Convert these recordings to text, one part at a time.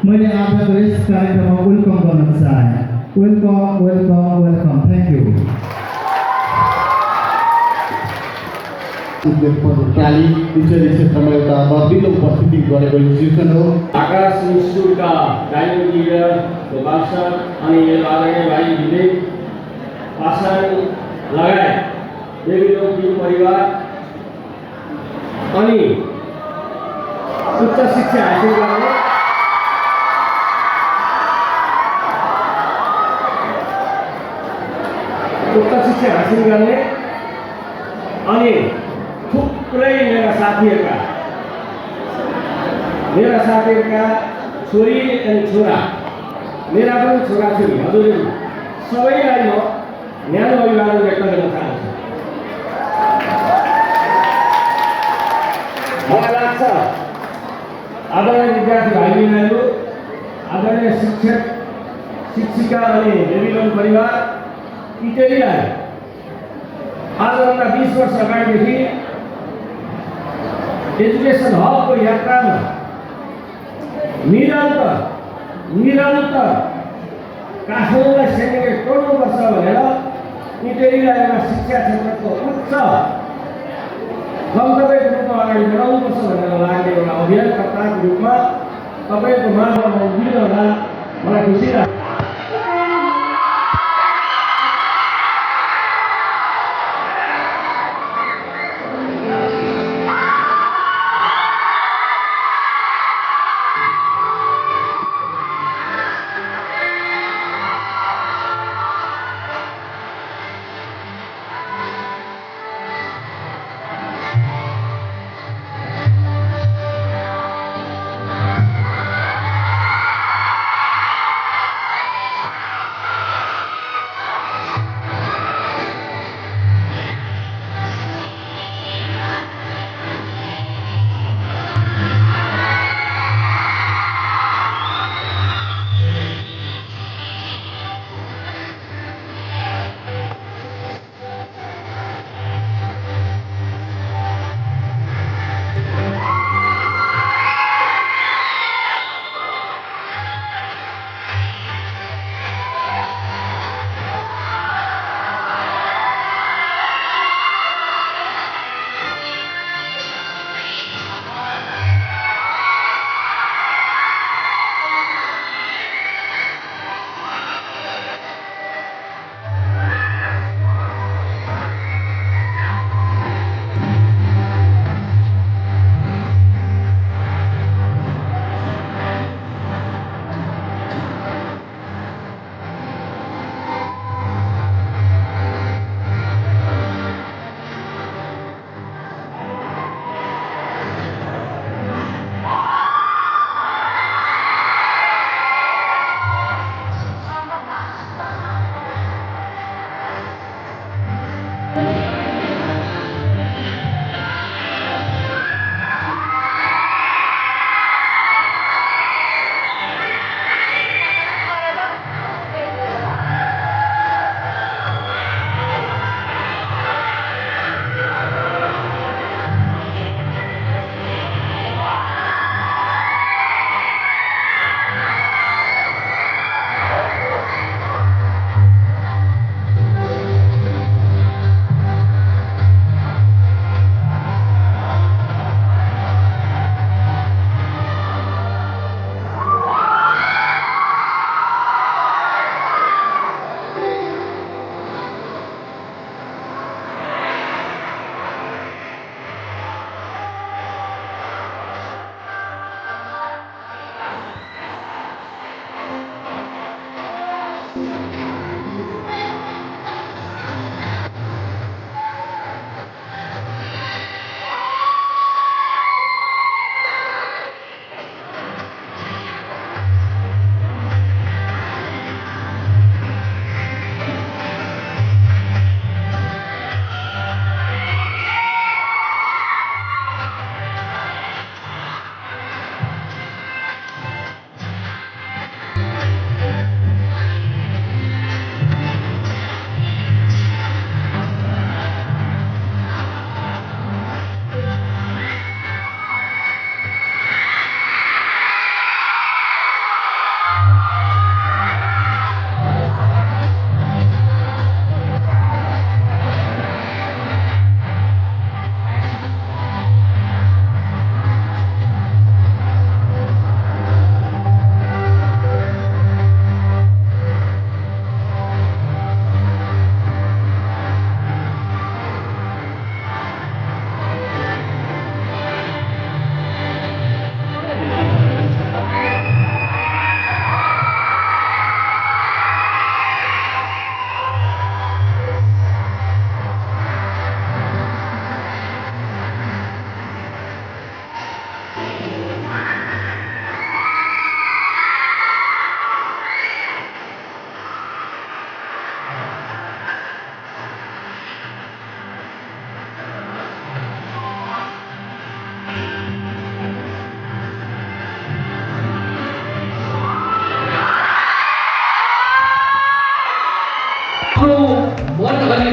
मैले आजको यस कार्यक्रममा वेलकम गर्न चाहे। Welcome welcome welcome, thank you. काली इत्यादि क्षेत्रमा एउटा बर्दिलो उपस्थिति गरेको इन्स्टिट्युसन हो। आकाश इन्स्टिट्युटका डाइनिङ इन्जिनियर उपासक अनि आदरणीय भाइ विवेक पासाङ लगायत देवीलोक टिम परिवार अनि उच्च शिक्षा हासिल गर्ने अनि थुप्रै मेरा साथीहरूका छोरी अनि छोरा, मेरा पनि छोराछोरी हजुरहरू सबैलाई म न्यानो अभिवादन व्यक्त गर्न चाहन्छु। मलाई लाग्छ आदरणीय विद्यार्थी भाइ बहिनीहरू, आदरणीय शिक्षक शिक्षिका अनि देवीलोक परिवार इत्यादिलाई आजभन्दा 20 वर्ष अगाडिदेखि एजुकेसन हबको यात्रामा निरन्तर काठमाडौँलाई सेक्रेट गर्नुपर्छ भनेर इत्यादिलाई एउटा शिक्षा क्षेत्रको उच्च गन्तव्यको रूपमा अगाडि बढाउनुपर्छ भनेर लाग्ने एउटा अभियानकर्ताको रूपमा तपाईँको माझमा उभिनु होला, मलाई खुसी लाग्छ।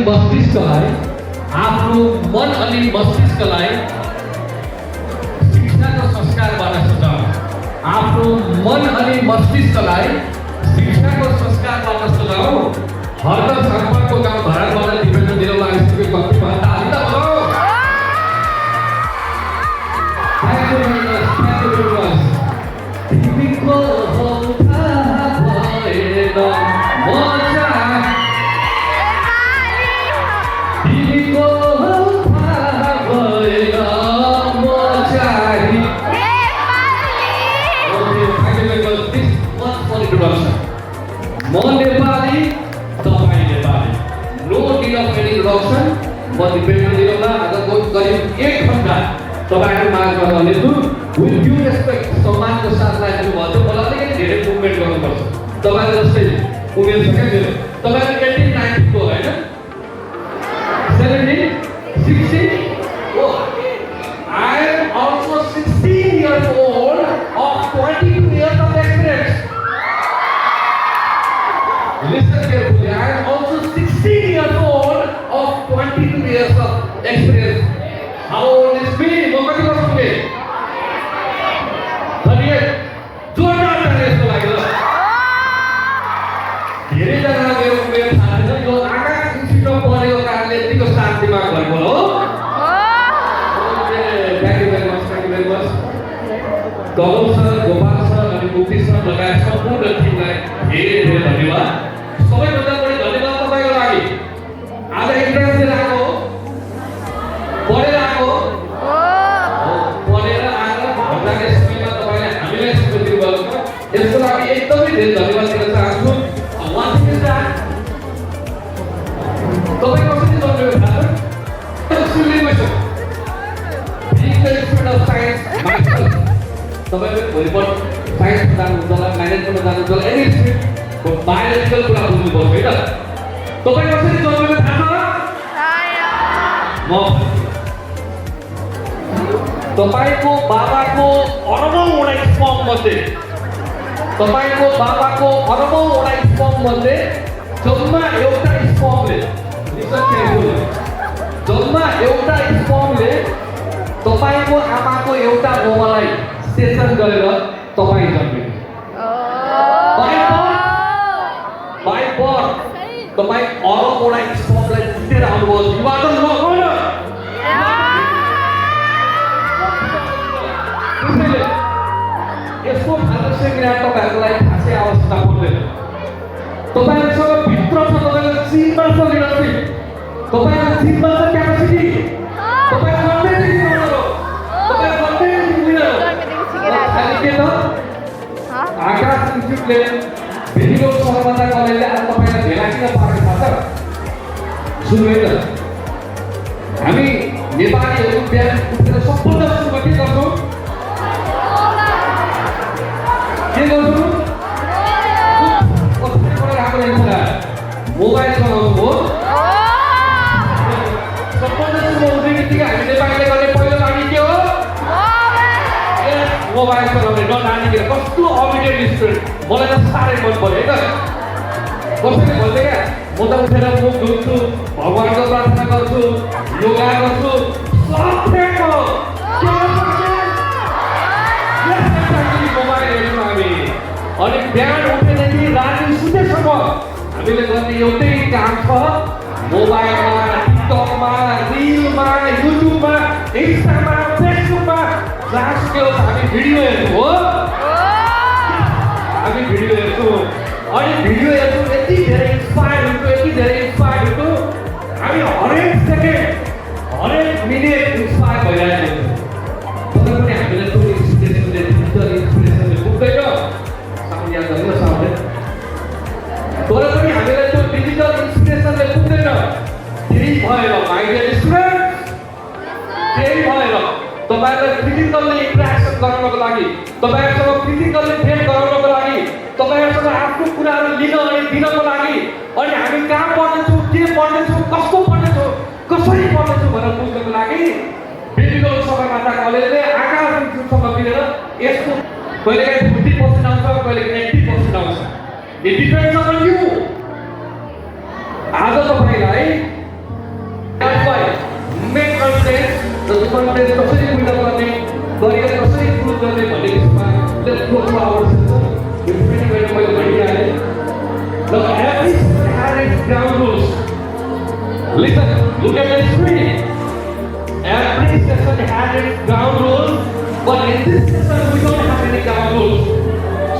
मस्तिष्कलाई आफ्नो मन अनि मस्तिष्कलाई शिक्षाको संस्कारबाट सजाऊ। आफ्नो मन अनि मस्तिष्कलाई शिक्षाको संस्कारबाट सजाऊ। हरदम सम्पर्कको गाउँ भारतबाट दिपेन्द्र दिनौला आइसकेको कम्तीमा तालिम बजाऊ। Thank you very much. Thank you very much. तिमीको थाहा भएन मजा, तिमीको थाहा भएन मजा। म नेपाली, तपाईँ Nepali. No deal of any introduction. म दिपेन्द्र दिनौला आजको करिब 1 घण्टा तपाईहरु माझमा रहनेछु। विथ ड्यू रेस्पेक्ट, सम्मानको साथ राख्नु भयो। मलाई अलिकति धेरै मुभमेन्ट गर्नुपर्छ। तपाईहरु जस्तै उमेर छ क्या मेरो। तपाईहरु 1890 को हैन? 17, 16? Oh, I am also 16 years old of 22 years of experience. Listen carefully. I am also 16 years old of 22 years of experience. How old is me? म कति वर्षको थिएँ? 38. जोरदार ताली यसको लागि ल। धेरैजना मेरो उमेर थाहा छैन। यो आकाश इन्स्टिट्युटमा पढेको कारणले यतिको शान्तिमा भएको हो। Thank you very much. Thank you very much. Gaurav sir, Gopal sir अनि मुक्ति सर लगायत सम्पूर्ण टिमलाई धेरै धेरै धन्यवाद। सबैभन्दा बढी धन्यवाद तपाईँको लागि। आज इन्ट्रेन्स दिएर आएको हो, पढेर आएको हो, पढेर आएर भन्नाले समयमा तपाईँले हामीलाई समय दिनुभएको छ। यसको लागि एकदमै धेरै धन्यवाद दिन चाहन्छु। वान थिङ इज द्याट तपाईँ कसरी जन्मेको थाहा छ? Simply question. Being the student of science myself, तपाईँ भोलिपल्ट साइन्समा जानुहुन्छ होला, म्यानेजमेन्टमा जानुहुन्छ होला, एनी स्ट्रिम बायोलोजिकल कुरा बुझ्नुपर्छ होइन? तपाईँ कसरी जन्मेको थाहा छ? म तपाईको बाबाको अरबौँवटा स्पर्म मध्ये, तपाईको बाबाको अरबौँवटा स्पर्म मध्ये जम्मा एउटा स्पर्मले, जम्मा एउटा स्पर्मले तपाईको आमाको एउटा मोमलाई सेसन गरेर तपाईँ जन्मिनु। बाइ बर्थ तपाईँ अरबौँवटा स्पर्मलाई जितेर आउनुभयो। विवादन नगर्नु। यसको आदर्श ज्ञान तपाईँहरूको लागि खासै आवश्यकता पर्दैन। तपाईँहरूसँग भित्र छ तपाईँको जिनमा छ लिडरसिप, तपाईँको जिनमा छ क्यापेसिटी, तपाईँको कन्फिडेन्स हो, तपाईँको कन्फिडेन्स लिडर हो। खाली के त आकाश इन्स्टिट्युटले भेटिगो सरमन्दा कलेजले आज तपाईँलाई भेला किन पारेको थाहा छ? सुन्नु है त, हामी नेपालीहरू बिहान उठेर सबभन्दा सुरुमा के गर्छौँ? के गर्छौँ? कसैबाट राम्रो हुन्छ मोबाइल चलाउनु हो। सबभन्दा सुरुमा उठ्ने बित्तिकै हामी नेपालीले गर्ने पहिलो लागि के हो? मोबाइल चलाउने। नानीहरू कस्तो अबिडियन्ट स्टुडेन्ट, मलाई त साह्रै मन पऱ्यो है त। कसैले भन्छ क्या म त उठेर मुख धुन्छु, भगवानको प्रार्थना गर्छु, योगा गर्छु, सब फेक हो। मोबाइल हेर्छौँ हामी। अनि बिहान उठेदेखि राति सुतेसम्म हामीले गर्ने एउटै काम छ, मोबाइलमा, टिकटकमा, रिलमा, युट्युबमा, इन्स्टामा, फेसबुकमा जहाँसुकै होस् हामी भिडियो हेर्छौँ हो। हामी भिडियो हेर्छौँ। अनि भिडियो हेर्छौँ, यति धेरै इन्स्पायर हुन्छौँ, यति धेरै इन्स्पायर हुन्छौँ, हामी हरेक सेकेन्ड हरेक मिनेट इन्स्पायर भइरहेको हुन्छ। तर पनि हामीलाई त्यो इन्सपिरेसनले पुग्दैन। साउन्ड याद गर्नु न साउन्ड। तर पनि हामीलाई त्यो डिजिटल इन्सपिरेसनले पुग्दैन। त्यही भएर माइ डियर स्टुडेन्ट्स, त्यही भएर तपाईँहरूलाई फिजिकल्ली इन्ट्रेक्सन गराउनको लागि, तपाईँहरूसँग फिजिकल्ली भेट गराउनको लागि, तपाईँहरूसँग आफ्नो कुराहरू लिन अनि दिनको लागि, अनि हामी कहाँ पढ्नेछौँ, के पढ्नेछौँ, कस्तो पढ्नेछौँ, कसरी पढ्नेछौँ भनेर बुझ्नको लागि बेबिगल सगरमाथा कलेजले आकाश इन्स्टिट्युटसँग मिलेर यसको कहिलेकाहीँ 50% आउँछ, कहिलेकाहीँ 80% आउँछ। It depends on you. आज तपाईँलाई कन्टेन्ट कसरी बुझ्न पर्ने करियर कसरी इम्प्रुभ गर्ने भन्ने विषयमा let's go to our session यो पनि मैले भनिहालेँ The every session had its ground rules. Listen, look at the screen. Every session had its ground rules, but in this session we don't have any ground rules.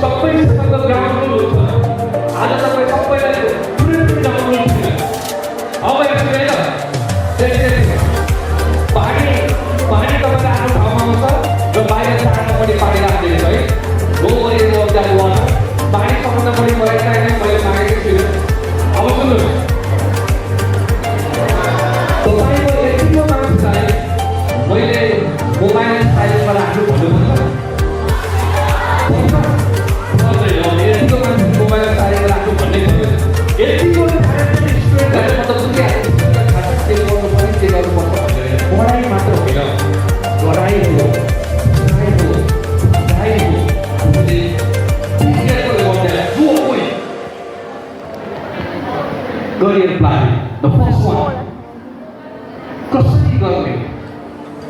सबै सेसनको ground rule हुन्छ आज तपाईँ सबैलाई कुनै पनि ग्राउन्ड रुल छैन अब हेर्नु है पानी तपाईँलाई आफ्नो ठाउँमा आउँछ र बाहिर जान पनि पानी राख्दैन है no worry about that water पानी सबभन्दा बढी मलाई चाहिने मैले मागेको छुइनँ अब सुन्नुहोस् तपाईँको यतिको मान्छेलाई मैले मोबाइल साइलेन्टमा राख्नु भन्नुपर्छ यतिको मान्छे मोबाइल साइलेन्टमा राख्नु भन्ने थियो यतिको स्टुडेन्टहरूले मतलब बुझिहाल्छ के गर्नुपर्ने के गर्नुपर्छ भनेर पढाइ मात्र होइन पढाइ हो career planning. The first one, कसरी गर्ने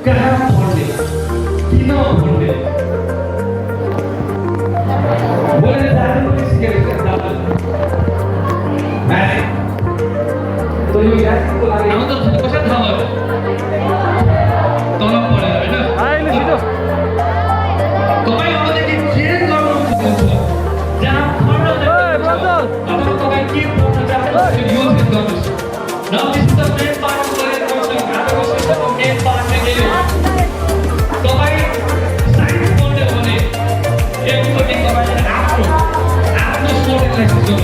कहाँ पढ्ने किन पढ्ने मैले जान्नु पनि सिकेको छु म्याथ त यो म्याथको लागि आउँछ कसरी थाहा भयो तल पढेर हैन अहिले छिटो तपाईँ अबदेखि जे गर्नु सक्नुहुन्छ जहाँ पढ्न जानुहुन्छ अब तपाईँ के पढ्न चाहनुहुन्छ यो गर्नुहोस् Now this is the main part of the concept. Another concept of main part में ये तो भाई साइंस पढ़ने वाले एक कोडिंग का भाई आपको स्टूडेंट लाइसेंस जो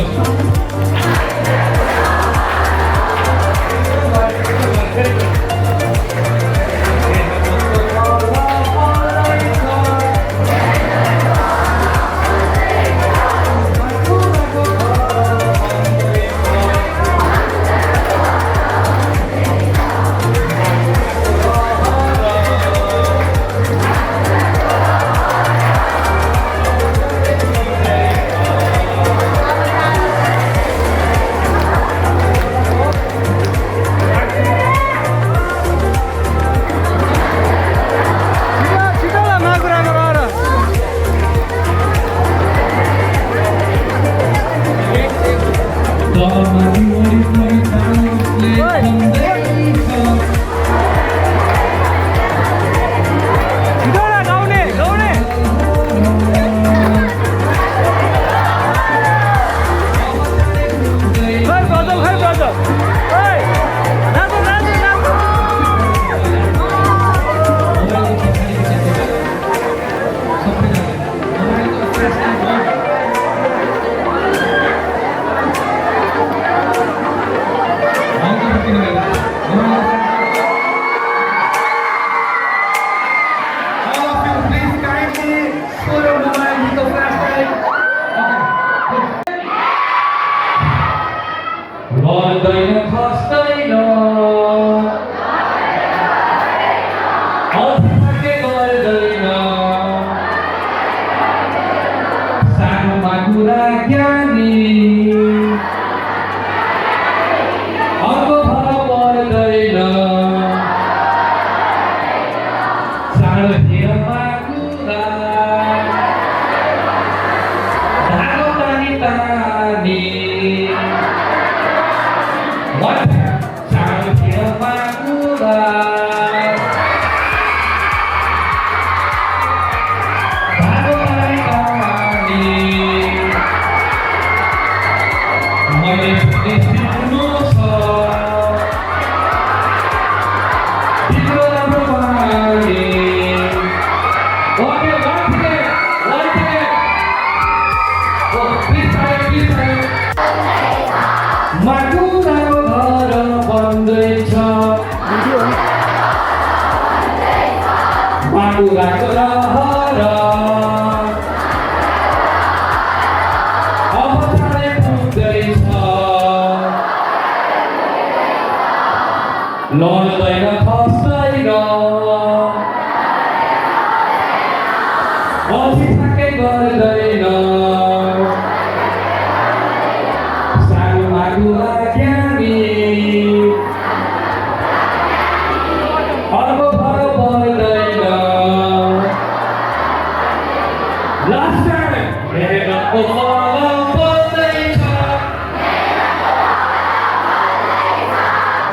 मेहनतको फल बन्दैछ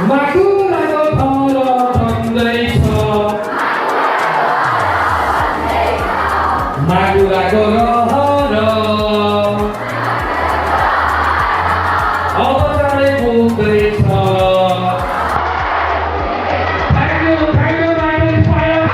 माकुराको फल बन्दैछ माकुराको रहर अब चाँडै पुग्दैछ Thank you, Michael Fire.